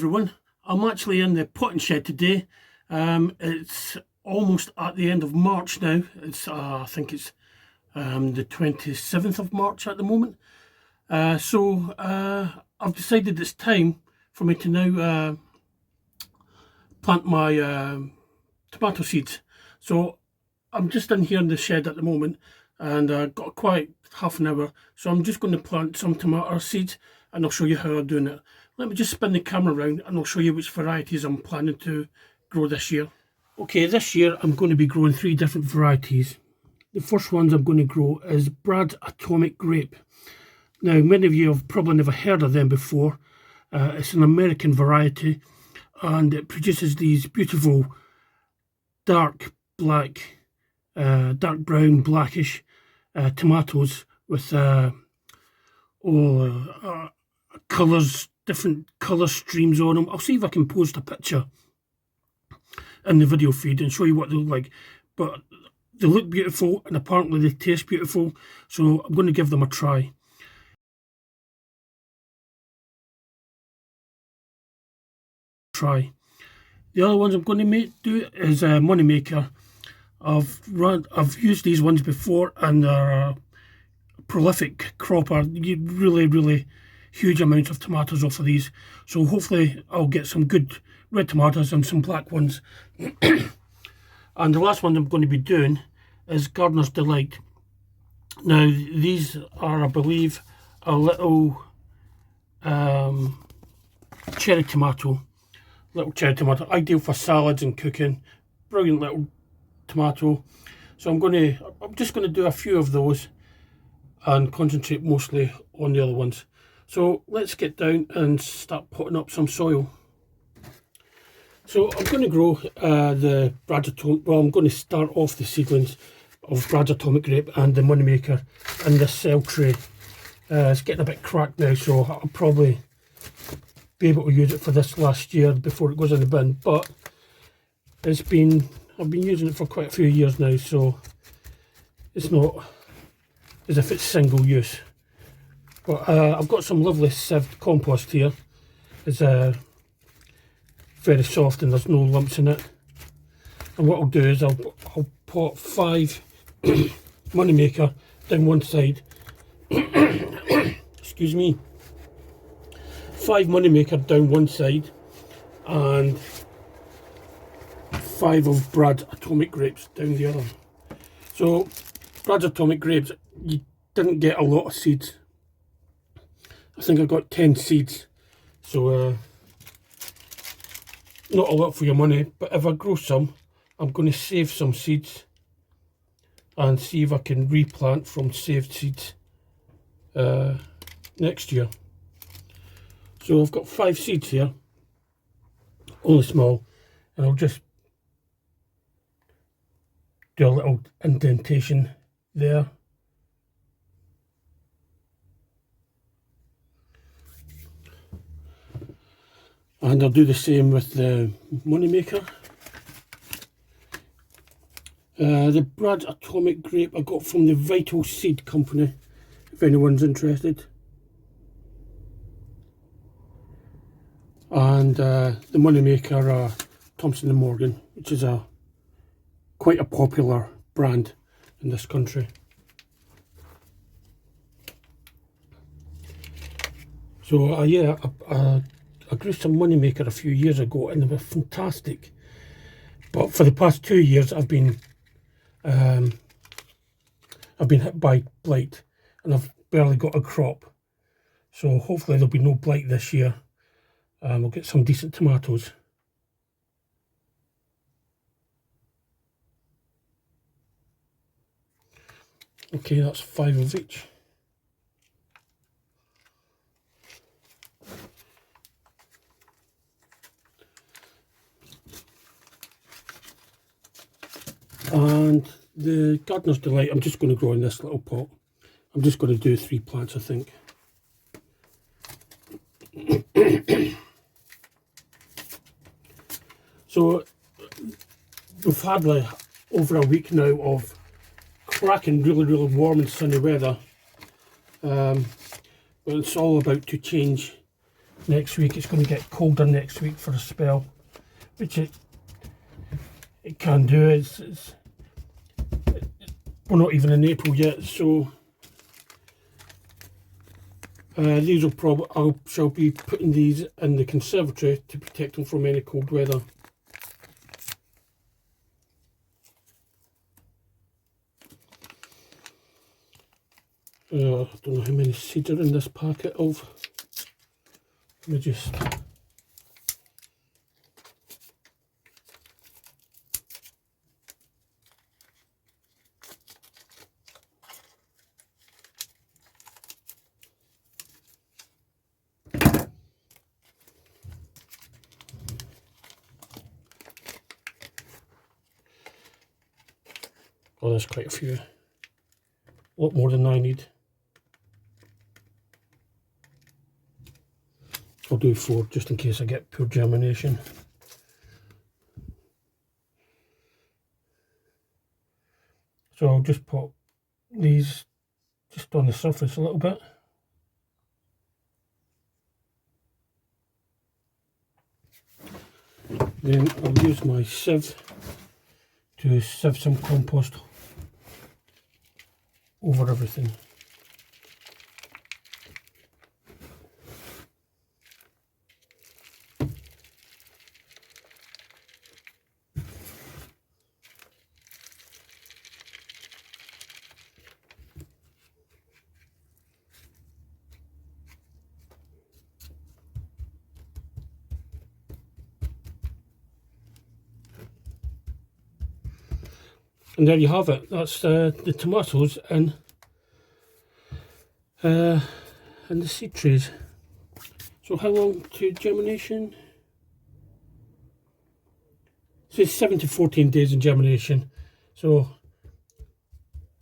everyone. I'm actually in the potting shed today. It's almost at the end of March now. It's I think it's the 27th of March at the moment. So I've decided it's time for me to now plant my tomato seeds. So I'm just in here in the shed at the moment, and I've got quite half an hour. So I'm just going to plant some tomato seeds, and I'll show you how I'm doing it. Let me just spin the camera around and I'll show you which varieties I'm planning to grow this year. Okay, this year I'm going to be growing 3 different varieties. The first ones I'm going to grow is Brad Atomic Grape. Now, many of you have probably never heard of them before. It's an American variety, and it produces these beautiful dark black, dark brown, blackish tomatoes with colours, different colour streams on them. I'll see if I can post a picture in the video feed and show you what they look like. But they look beautiful, and apparently they taste beautiful, so I'm going to give them a try. The other ones I'm going to do is Moneymaker. I've used these ones before, and they're a prolific cropper. You really huge amounts of tomatoes off of these. So hopefully I'll get some good red tomatoes and some black ones. And the last one I'm going to be doing is Gardener's Delight. Now these are, I believe, a little cherry tomato. Ideal for salads and cooking. Brilliant little tomato. So I'm just going to do a few of those and concentrate mostly on the other ones. So let's get down and start putting up some soil. So I'm going to grow the Brad's Atomic. Well, I'm going to start off the seedlings of Brad's Atomic Grape and the Moneymaker in this cell tray. It's getting a bit cracked now, so I'll probably be able to use it for this last year before it goes in the bin. But I've been using it for quite a few years now, so it's not as if it's single use. But I've got some lovely sieved compost here. It's very soft and there's no lumps in it. And what I'll do is I'll put 5 Moneymaker down one side. Excuse me. 5 Moneymaker down one side, and 5 of Brad's Atomic Grapes down the other. So Brad's Atomic Grapes, you didn't get a lot of seeds. I think I got 10 seeds, so not a lot for your money. But if I grow some, I'm going to save some seeds and see if I can replant from saved seeds next year. So I've got 5 seeds here, only small, and I'll just do a little indentation there. And I'll do the same with the Moneymaker. The Brad's Atomic Grape I got from the Vital Seed Company, if anyone's interested. And the Moneymaker Thompson & Morgan, which is quite a popular brand in this country. So yeah, I grew some Moneymaker a few years ago, and they were fantastic. But for the past 2 years, I've been hit by blight, and I've barely got a crop. So hopefully there'll be no blight this year. We'll get some decent tomatoes. Okay, that's 5 of each. And the Gardener's Delight, I'm just going to grow in this little pot. I'm just going to do 3 plants, I think. So we've had like over a week now of cracking really warm and sunny weather. But it's all about to change next week. It's going to get colder next week for a spell, which it can do. We're not even in April yet, so these will probably, I shall be putting these in the conservatory to protect them from any cold weather. I don't know how many seeds are in this packet of. Let me just... Oh, there's quite a few. A lot more than I need. I'll do 4 just in case I get poor germination. So I'll just put these just on the surface a little bit. Then I'll use my sieve to sieve some compost over everything. And there you have it. That's the tomatoes and the seed trays. So how long to germination? So it's 7 to 14 days in germination. So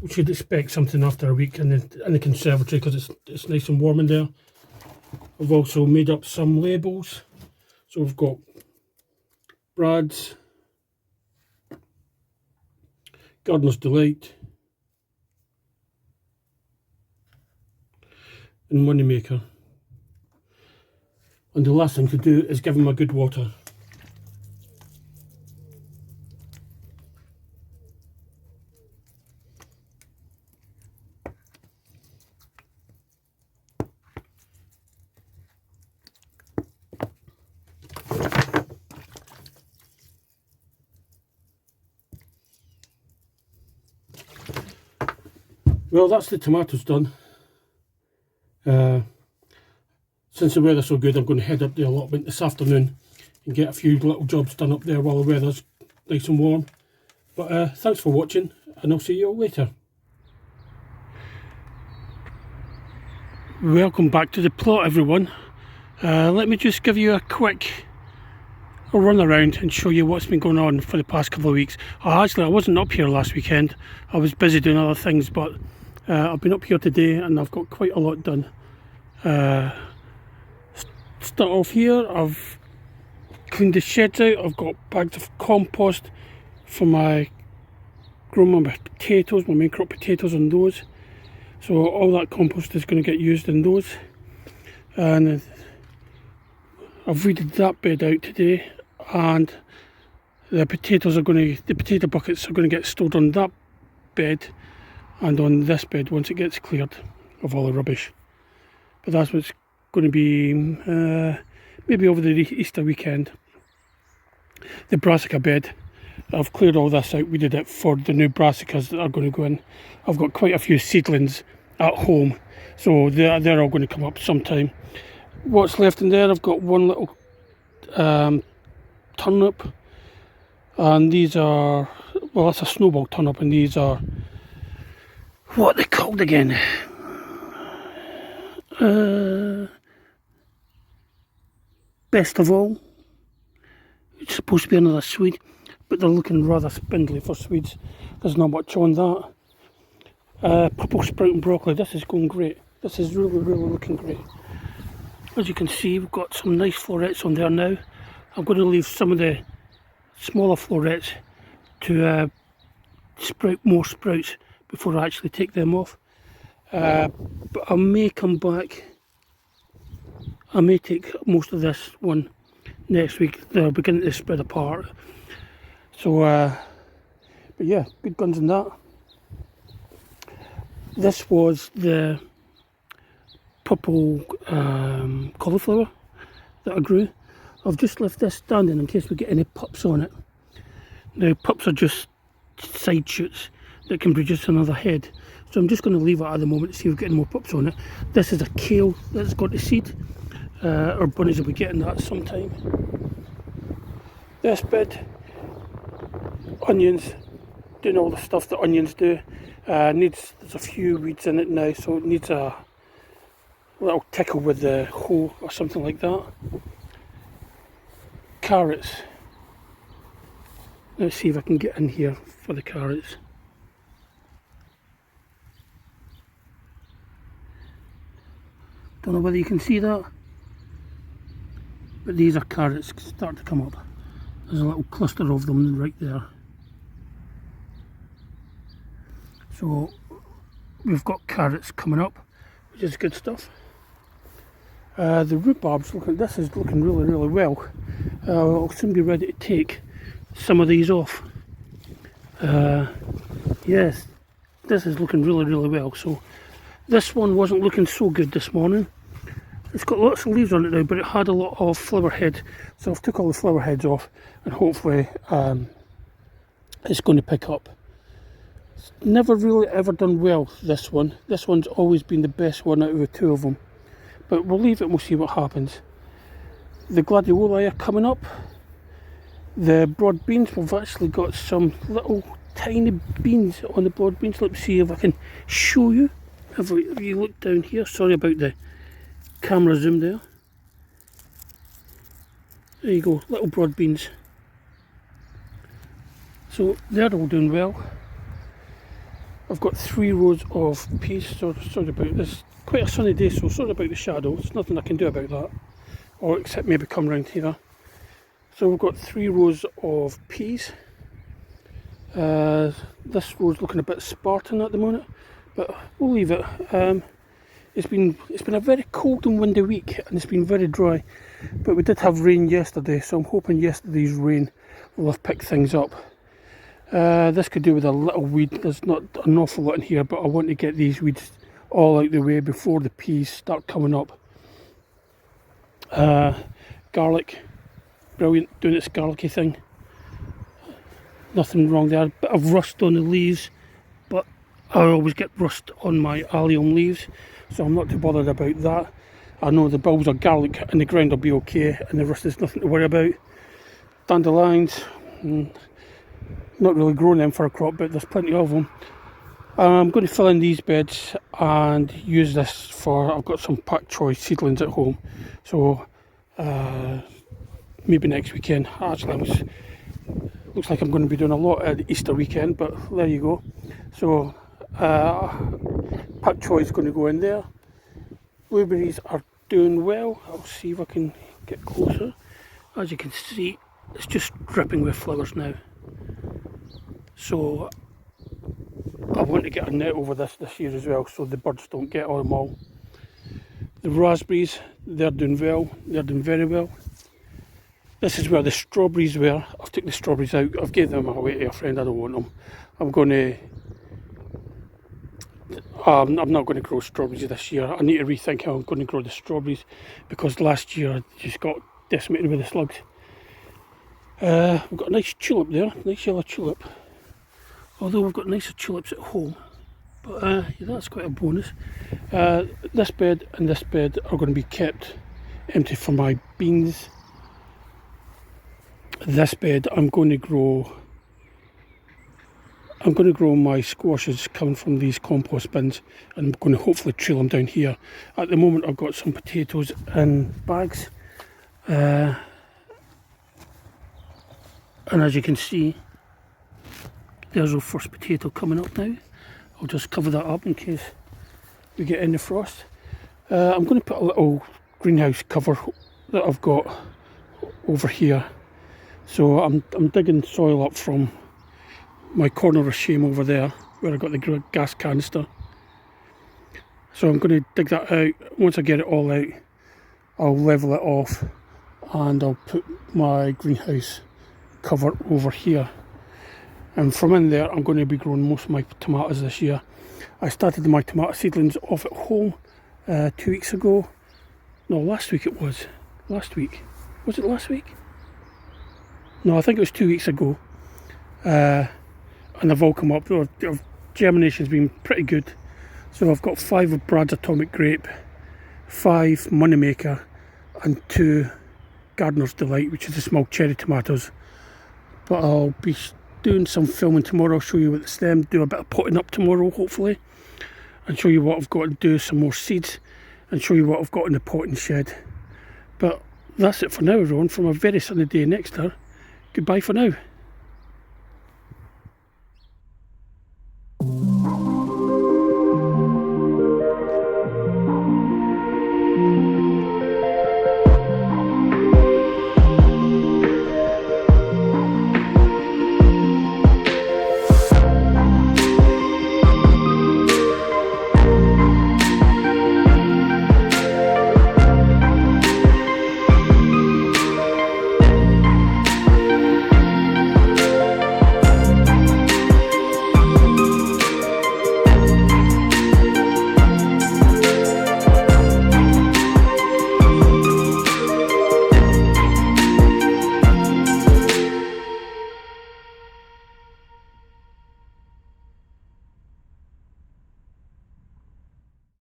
we should expect something after a week in the conservatory because it's nice and warm in there. I've also made up some labels. So we've got Brad's, Gardener's Delight, and Moneymaker. And the last thing to do is give them a good water. Well, that's the tomatoes done. Since the weather's so good, I'm going to head up there a little bit this afternoon and get a few little jobs done up there while the weather's nice and warm. But thanks for watching, and I'll see you all later. Welcome back to the plot, everyone. Let me just give you a quick run around and show you what's been going on for the past couple of weeks. Actually, I wasn't up here last weekend. I was busy doing other things, but I've been up here today and I've got quite a lot done. Start off here, I've cleaned the sheds out. I've got bags of compost for growing my potatoes, my main crop potatoes on those. So all that compost is going to get used in those. And I've weeded that bed out today, and the potato buckets are going to get stored on that bed and on this bed once it gets cleared of all the rubbish. But that's what's going to be maybe over the Easter weekend. The brassica bed, I've cleared all this out. We did it for the new brassicas that are going to go in. I've got quite a few seedlings at home, so they're all going to come up sometime. What's left in there, I've got one little turnip, and these are, well, that's a snowball turnip, and these are, what are they called again? Best of all. It's supposed to be another Swede, but they're looking rather spindly for Swedes. There's not much on that. Purple sprouting broccoli, this is going great. This is really looking great. As you can see, we've got some nice florets on there now. I'm going to leave some of the smaller florets to sprout more sprouts before I actually take them off. But I may come back I may take most of this one next week. They're beginning to spread apart. So, but yeah, good guns in that. This was the purple cauliflower that I grew. I've just left this standing in case we get any pups on it. Now, pups are just side shoots that can produce another head. So I'm just going to leave it at the moment to see if we get any more pups on it. This is a kale that's got the seed. Our bunnies will be getting that sometime. This bed, onions, doing all the stuff that onions do. There's a few weeds in it now, so it needs a little tickle with the hoe or something like that. Carrots. Let's see if I can get in here for the carrots. Don't know whether you can see that, but these are carrots start to come up. There's a little cluster of them right there. So we've got carrots coming up, which is good stuff. The rhubarb's this is looking really well. I'll soon be ready to take some of these off. Yes, this is looking really well. So this one wasn't looking so good this morning. It's got lots of leaves on it now, but it had a lot of flower head, so I've took all the flower heads off, and hopefully it's going to pick up. It's never really ever done well, this one. This one's always been the best one out of the two of them, but we'll leave it and we'll see what happens. The gladioli are coming up. The broad beans, we've actually got some little tiny beans on the broad beans. Let's see if I can show you. If you look down here, sorry about the camera zoom there. There you go, little broad beans. So they're all doing well. I've got 3 rows of peas. Sorry about this. Quite a sunny day, so sorry about the shadow. There's nothing I can do about that, or except maybe come round here. So we've got 3 rows of peas. This row's looking a bit Spartan at the moment, but we'll leave it. It's been a very cold and windy week, and it's been very dry, but we did have rain yesterday, so I'm hoping yesterday's rain will have picked things up. This could do with a little weed. There's not an awful lot in here, but I want to get these weeds all out the way before the peas start coming up. Garlic, brilliant, doing its garlicky thing. Nothing wrong there. Bit of rust on the leaves, but I always get rust on my allium leaves, so I'm not too bothered about that. I know the bulbs of garlic in the ground will be okay, and the rust is nothing to worry about. Dandelions, not really growing them for a crop, but there's plenty of them. I'm going to fill in these beds and use this for, I've got some pak choi seedlings at home, so maybe next weekend. Actually, looks like I'm going to be doing a lot at the Easter weekend, but there you go. So pak choi is going to go in there. Blueberries are doing well. I'll see if I can get closer. As you can see, it's just dripping with flowers now. So I want to get a net over this year as well, so the birds don't get on them all. The raspberries, they're doing well. They're doing very well. This is where the strawberries were. I've took the strawberries out. I've gave them away to a friend. I don't want them. I'm not going to grow strawberries this year. I need to rethink how I'm going to grow the strawberries, because last year I just got decimated with the slugs. We've got a nice tulip there, nice yellow tulip. Although we've got nicer tulips at home, but yeah, that's quite a bonus. This bed and this bed are going to be kept empty for my beans. This bed I'm going to grow my squashes coming from these compost bins, and I'm going to hopefully trail them down here. At the moment I've got some potatoes in bags, and as you can see, there's our first potato coming up now. I'll just cover that up in case we get any frost. I'm going to put a little greenhouse cover that I've got over here. So I'm digging soil up from my corner of shame over there, where I got the gas canister. So I'm going to dig that out. Once I get it all out, I'll level it off and I'll put my greenhouse cover over here, and from in there I'm going to be growing most of my tomatoes this year. I started my tomato seedlings off at home 2 weeks ago. No, last week it was. Last week. Was it last week? No, I think it was 2 weeks ago. And they've all come up. Their germination's been pretty good. So I've got 5 of Brad's Atomic Grape, 5 Moneymaker, and 2 Gardener's Delight, which is the small cherry tomatoes. But I'll be doing some filming tomorrow. I'll show you what the stem, do a bit of potting up tomorrow hopefully, and show you what I've got to do, some more seeds, and show you what I've got in the potting shed. But that's it for now, everyone, from a very sunny day in Exeter. Goodbye for now.